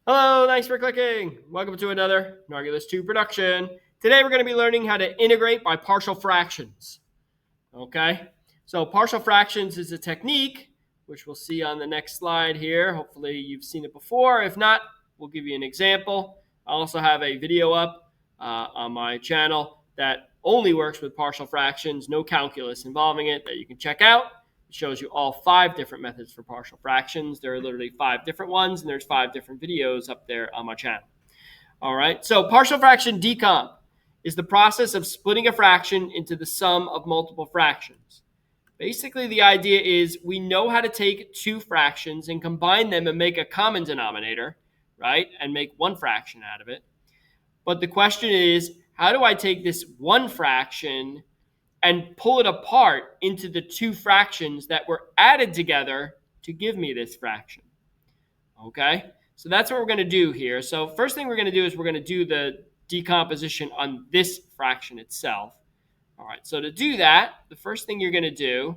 Hello, thanks for clicking. Welcome to another Nargilus 2 production. Today we're going to be learning how to integrate by partial fractions. Okay, so partial fractions is a technique, which we'll see on the next slide here. Hopefully you've seen it before. If not, we'll give you an example. I also have a video up on my channel that only works with partial fractions, no calculus involving it, that you can check out. It shows you all 5 different methods for partial fractions. There are literally 5 different ones, and there's 5 different videos up there on my channel. All right, so partial fraction decomp is the process of splitting a fraction into the sum of multiple fractions. Basically, the idea is we know how to take 2 fractions and combine them and make a common denominator, right? And make 1 fraction out of it. But the question is, how do I take this 1 fraction and pull it apart into the 2 fractions that were added together to give me this fraction? Okay, so that's what we're going to do here. So first thing we're going to do is we're going to do the decomposition on this fraction itself. All right, so to do that, the first thing you're going to do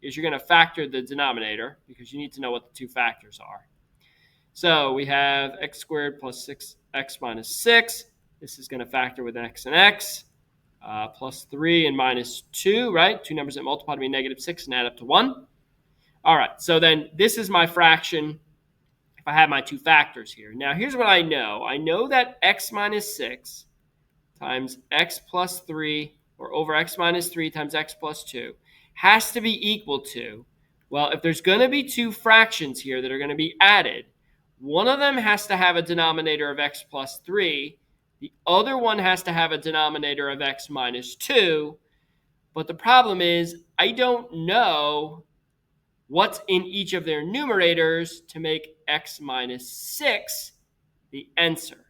is you're going to factor the denominator because you need to know what the 2 factors are. So we have x squared plus 6x minus 6. This is going to factor with x and x, plus 3 and minus 2, right? 2 numbers that multiply to be negative 6 and add up to 1. All right, so then this is my fraction if I have my 2 factors here. Now, here's what I know. I know that x minus 6 times x plus 3, or over x minus 3 times x plus 2, has to be equal to, well, if there's going to be 2 fractions here that are going to be added, one of them has to have a denominator of x plus 3. The other one has to have a denominator of x minus 2. But the problem is I don't know what's in each of their numerators to make x minus 6 the answer.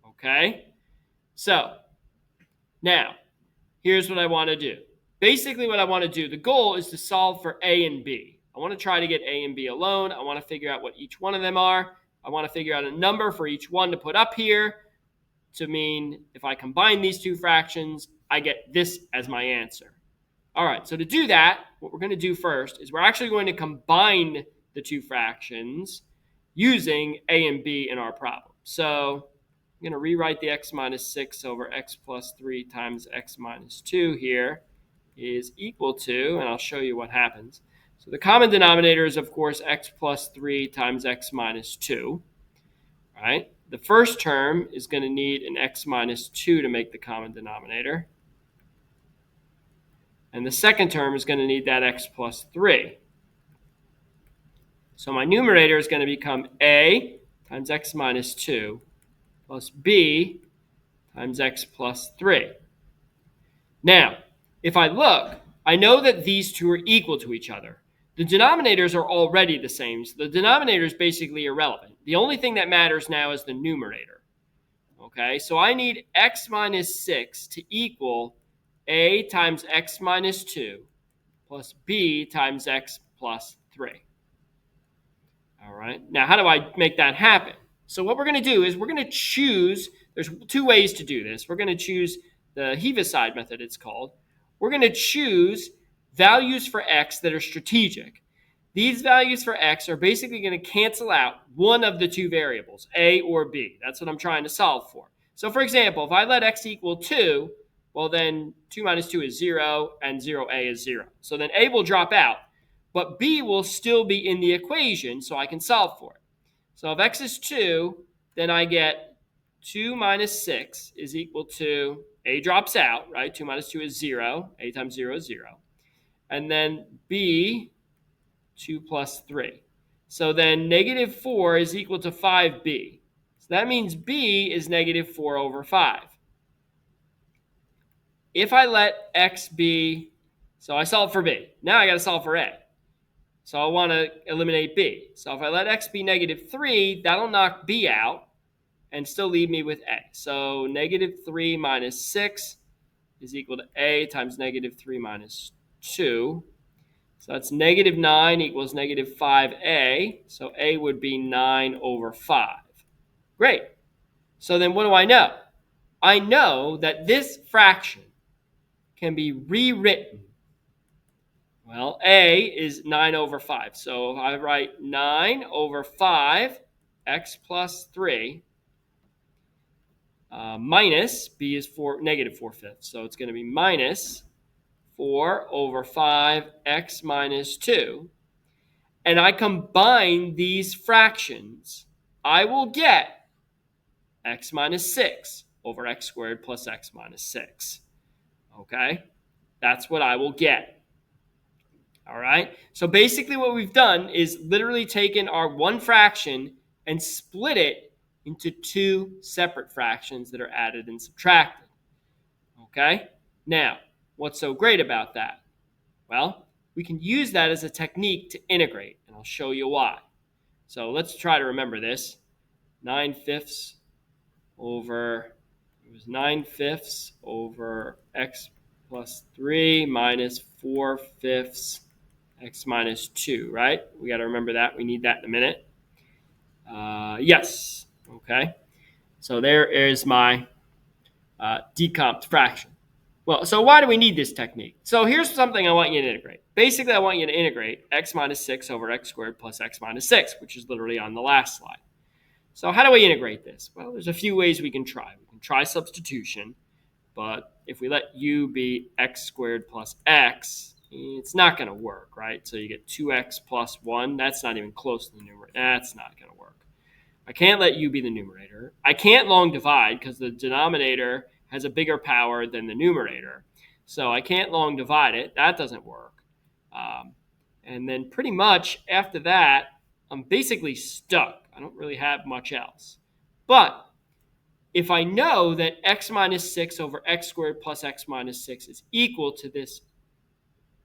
Okay? So, now, here's what I want to do. Basically, what I want to do, the goal is to solve for a and b. I want to try to get a and b alone. I want to figure out what each one of them are. I want to figure out a number for each one to put up here to mean if I combine these 2 fractions, I get this as my answer. All right, so to do that, what we're going to do first is we're actually going to combine the 2 fractions using a and b in our problem. So I'm going to rewrite the x minus 6 over x plus 3 times x minus 2 here is equal to, and I'll show you what happens. So the common denominator is, of course, x plus 3 times x minus 2, right? The first term is going to need an x minus 2 to make the common denominator. And the second term is going to need that x plus 3. So my numerator is going to become a times x minus 2 plus b times x plus 3. Now, if I look, I know that these 2 are equal to each other. The denominators are already the same, so the denominator is basically irrelevant. The only thing that matters now is the numerator. Okay, so I need x minus 6 to equal a times x minus 2 plus b times x plus 3. All right, now how do I make that happen? So what we're going to do is we're going to choose, there's 2 ways to do this. We're going to choose the Heaviside method, it's called. We're going to choose values for x that are strategic. These values for x are basically going to cancel out one of the 2 variables, a or b. That's what I'm trying to solve for. So for example, if I let x equal 2, well then 2 minus 2 is 0, and 0a is 0. So then a will drop out, but b will still be in the equation, so I can solve for it. So if x is 2, then I get 2 minus 6 is equal to, a drops out, right? 2 minus 2 is 0. A times 0 is 0. And then b, 2 plus 3. So then negative 4 is equal to 5b. So that means b is negative 4 over 5. If I let x be, so I solve for b. Now I got to solve for a. So I want to eliminate b. So if I let x be negative 3, that'll knock b out and still leave me with a. So negative 3 minus 6 is equal to a times negative 3 minus 2. So that's negative 9 equals negative 5a. So a would be 9 over 5. Great. So then what do I know? I know that this fraction can be rewritten. Well, a is 9 over 5. So if I write 9 over 5 x plus 3 minus, b is negative 4/5. So it's going to be minus 4 over 5x minus 2. And I combine these fractions, I will get x minus 6 over x squared plus x minus 6. Okay? That's what I will get. All right? So basically what we've done is literally taken our one fraction and split it into two separate fractions that are added and subtracted. Okay? Now, what's so great about that? Well, we can use that as a technique to integrate, and I'll show you why. So let's try to remember this. 9/5 over, it was 9/5 over x plus 3 minus 4/5 x minus 2, right? We got to remember that. We need that in a minute. Yes. Okay. So there is my decomped fraction. Well, so why do we need this technique? So here's something I want you to integrate. Basically, I want you to integrate x minus 6 over x squared plus x minus 6, which is literally on the last slide. So how do we integrate this? Well, there's a few ways we can try. We can try substitution, but if we let u be x squared plus x, it's not going to work, right? So you get 2x plus 1. That's not even close to the numerator. That's not going to work. I can't let u be the numerator. I can't long divide because the denominator has a bigger power than the numerator. So I can't long divide it. That doesn't work. And then pretty much after that, I'm basically stuck. I don't really have much else. But if I know that x minus 6 over x squared plus x minus 6 is equal to this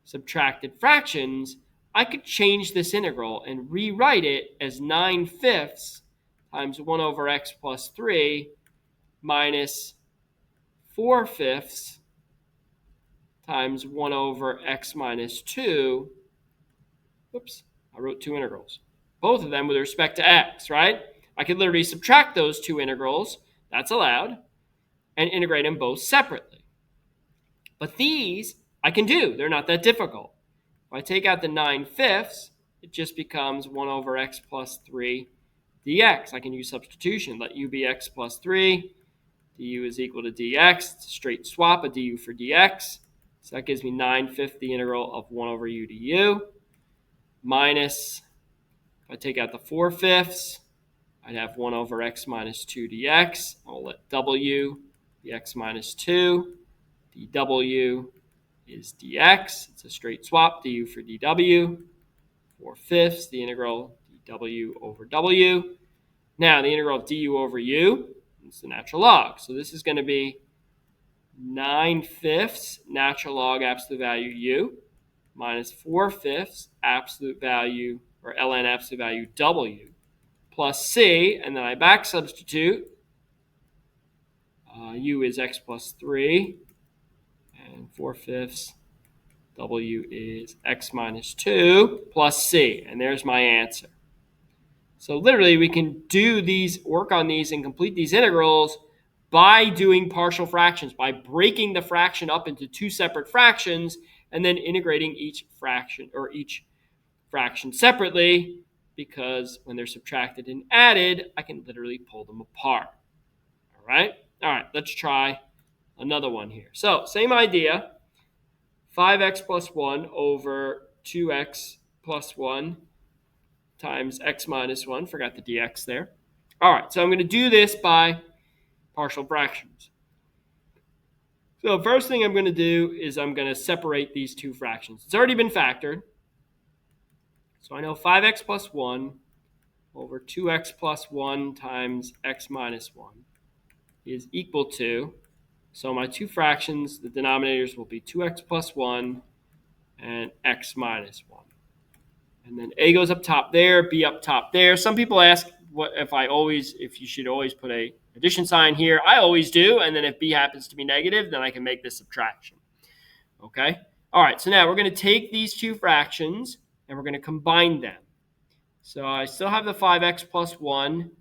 subtracted fractions, I could change this integral and rewrite it as 9/5 times 1 over x plus 3 minus 4/5 times 1 over x minus 2. Oops, I wrote two integrals. Both of them with respect to x, right? I could literally subtract those two integrals, that's allowed, and integrate them both separately. But these I can do. They're not that difficult. If I take out the 9/5, it just becomes 1 over x plus 3 dx. I can use substitution. Let u be x plus 3. du is equal to dx. It's a straight swap of du for dx. So that gives me 9/5 the integral of 1 over u du. Minus, if I take out the 4/5, I'd have 1 over x minus 2 dx. I'll let w be x minus 2. dw is dx. It's a straight swap, du for dw. 4/5, the integral dw over w. Now, the integral of du over u is the natural log. So this is going to be 9/5 natural log absolute value u minus 4/5 absolute value, or ln absolute value w, plus c, and then I back substitute. U is x plus 3, and 4/5 w is x minus 2 plus c, and there's my answer. So literally we can do these, work on these and complete these integrals by doing partial fractions, by breaking the fraction up into two separate fractions and then integrating each fraction separately, because when they're subtracted and added, I can literally pull them apart. All right, let's try another one here. So same idea, 5x plus 1 over 2x plus 1 times x minus 1. Forgot the dx there. All right, so I'm going to do this by partial fractions. So the first thing I'm going to do is I'm going to separate these two fractions. It's already been factored. So I know 5x plus 1 over 2x plus 1 times x minus 1 is equal to, so my two fractions, the denominators will be 2x plus 1 and x minus 1. And then a goes up top there, b up top there. Some people ask if you should always put a addition sign here. I always do, and then if b happens to be negative, then I can make this subtraction. Okay? All right, so now we're going to take these two fractions and we're going to combine them. So I still have the 5x plus 1,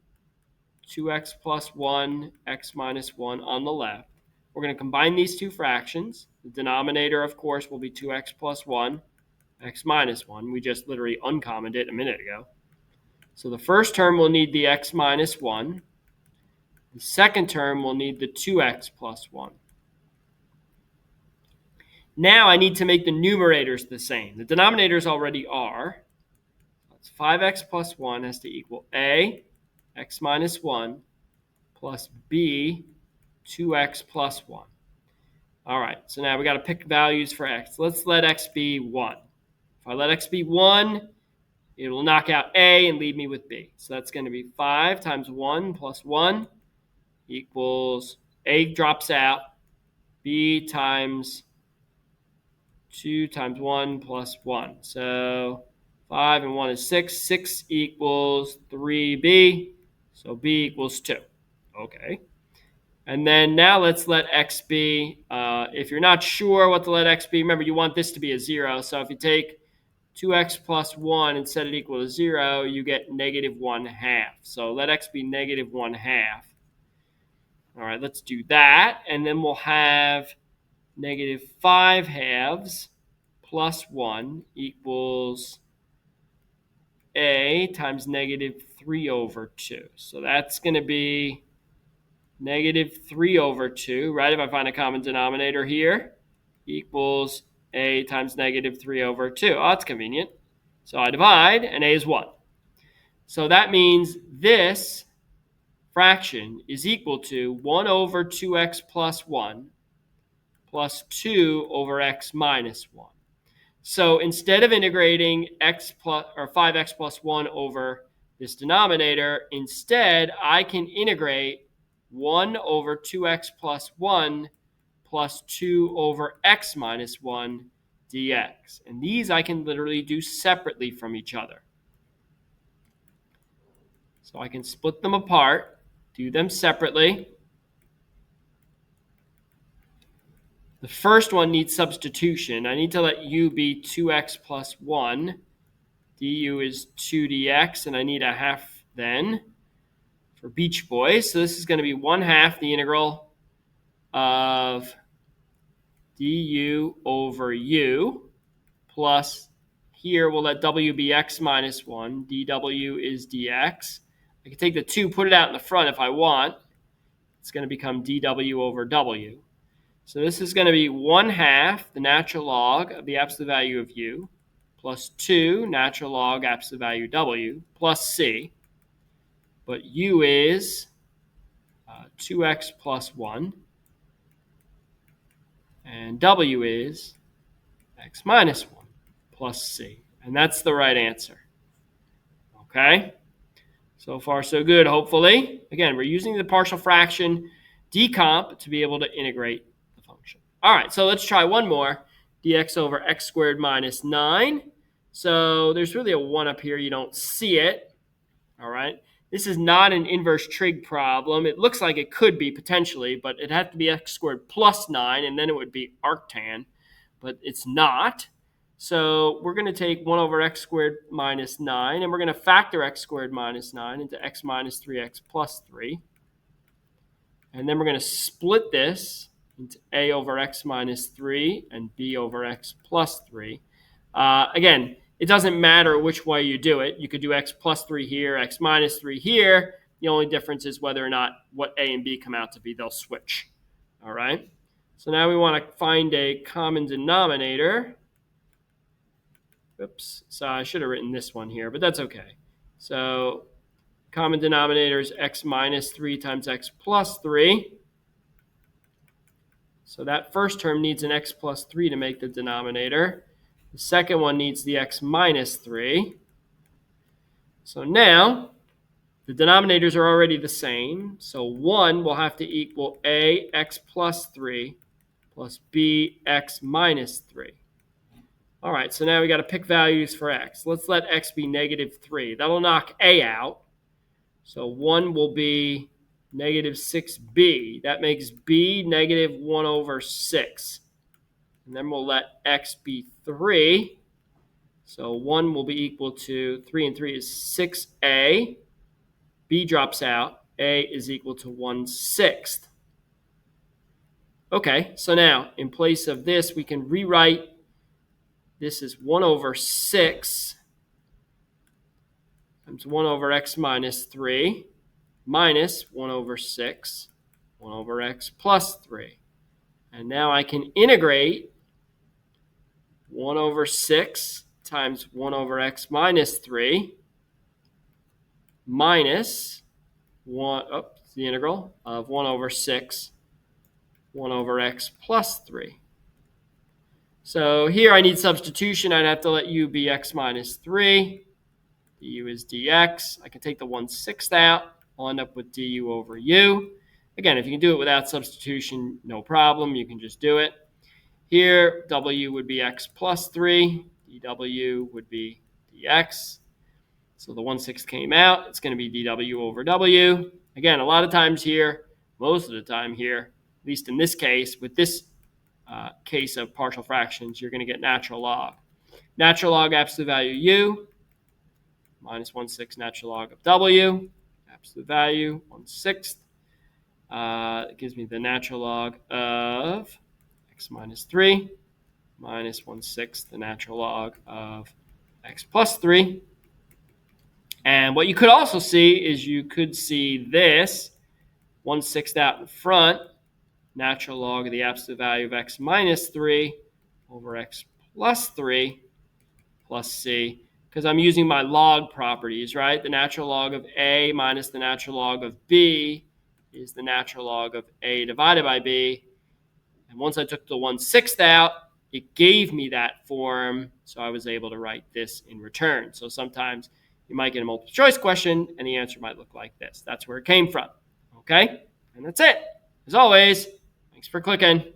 2x plus 1, x minus 1 on the left. We're going to combine these two fractions. The denominator, of course, will be 2x plus 1, x minus 1. We just literally uncommoned it a minute ago. So the first term will need the x minus 1. The second term will need the 2x plus 1. Now I need to make the numerators the same. The denominators already are. That's 5x plus 1 has to equal a, x minus 1, plus b, 2x plus 1. All right, so now we got to pick values for x. Let's let x be 1. If I let x be 1, it will knock out a and leave me with b. So that's going to be 5 times 1 plus 1 equals, a drops out, b times 2 times 1 plus 1. So 5 and 1 is 6. 6 equals 3b. So b equals 2. Okay. And then now let's let x be. If you're not sure what to let x be, remember you want this to be a 0. So if you take 2x plus 1 and set it equal to 0, you get negative 1/2. So let x be negative 1/2. All right, let's do that. And then we'll have negative 5/2 plus 1 equals a times negative 3/2. So that's going to be negative 3/2, right? If I find a common denominator here, equals a times negative 3/2. Oh, that's convenient. So I divide, and a is 1. So that means this fraction is equal to 1 over 2x plus 1 plus 2 over x minus 1. So instead of integrating x plus or 5x plus 1 over this denominator, instead I can integrate 1 over 2x plus 1 plus 2 over x minus 1 dx. And these I can literally do separately from each other. So I can split them apart, do them separately. The first one needs substitution. I need to let u be 2x plus 1. du is 2 dx, and I need a half then for Beach Boys. So this is going to be 1/2 the integral of du over u plus, here we'll let w be x minus 1. dw is dx. I can take the 2, put it out in the front if I want. It's going to become dw over w. So this is going to be 1/2 the natural log of the absolute value of u plus 2 natural log absolute value w plus c. But u is 2x plus 1. And w is x minus 1 plus c. And that's the right answer. Okay? So far, so good, hopefully. Again, we're using the partial fraction decomp to be able to integrate the function. All right, so let's try one more. Dx over x squared minus 9. So there's really a 1 up here. You don't see it. All right. This is not an inverse trig problem. It looks like it could be potentially, but it had to be x squared plus 9, and then it would be arctan. But it's not. So we're going to take 1 over x squared minus 9, and we're going to factor x squared minus 9 into x minus 3x plus 3. And then we're going to split this into a over x minus 3 and b over x plus 3. Again, it doesn't matter which way you do it. You could do x plus 3 here, x minus 3 here. The only difference is whether or not what a and b come out to be. They'll switch. All right? So now we want to find a common denominator. Oops. So I should have written this one here, but that's okay. So common denominator is x minus 3 times x plus 3. So that first term needs an x plus 3 to make the denominator. The second one needs the x minus 3. So now the denominators are already the same. So 1 will have to equal a x plus 3 plus b x minus 3. All right, so now we got to pick values for x. Let's let x be negative 3. That'll knock a out. So 1 will be negative 6b. That makes b negative 1 over 6. And then we'll let x be 3. So 1 will be equal to 3 and 3 is 6a. B drops out. A is equal to 1/6. Okay, so now in place of this, we can rewrite this as 1 over 6 times 1 over x minus 3 minus 1 over 6, 1 over x plus 3. And now I can integrate 1 over 6 times 1 over x minus 3 minus the integral of 1 over 6, 1 over x plus 3. So here I need substitution. I'd have to let u be x minus 3. du is dx. I can take the 1/6 out. I'll end up with du over u. Again, if you can do it without substitution, no problem. You can just do it. Here, w would be x plus 3. dw would be dx. So the 1/6 came out. It's going to be dw over w. Again, a lot of times here, most of the time here, at least in this case, with this case of partial fractions, you're going to get natural log. Natural log absolute value u minus 1/6 natural log of w. Absolute value 1/6. It gives me the natural log of x minus 3 minus 1/6 the natural log of x plus 3. And what you could also see is you could see this 1/6 out in front, natural log of the absolute value of x minus 3 over x plus 3 plus c, because I'm using my log properties, right? The natural log of a minus the natural log of b is the natural log of a divided by b. And once I took the 1/6 out, it gave me that form, so I was able to write this in return. So sometimes you might get a multiple choice question, and the answer might look like this. That's where it came from, okay? And that's it. As always, thanks for clicking.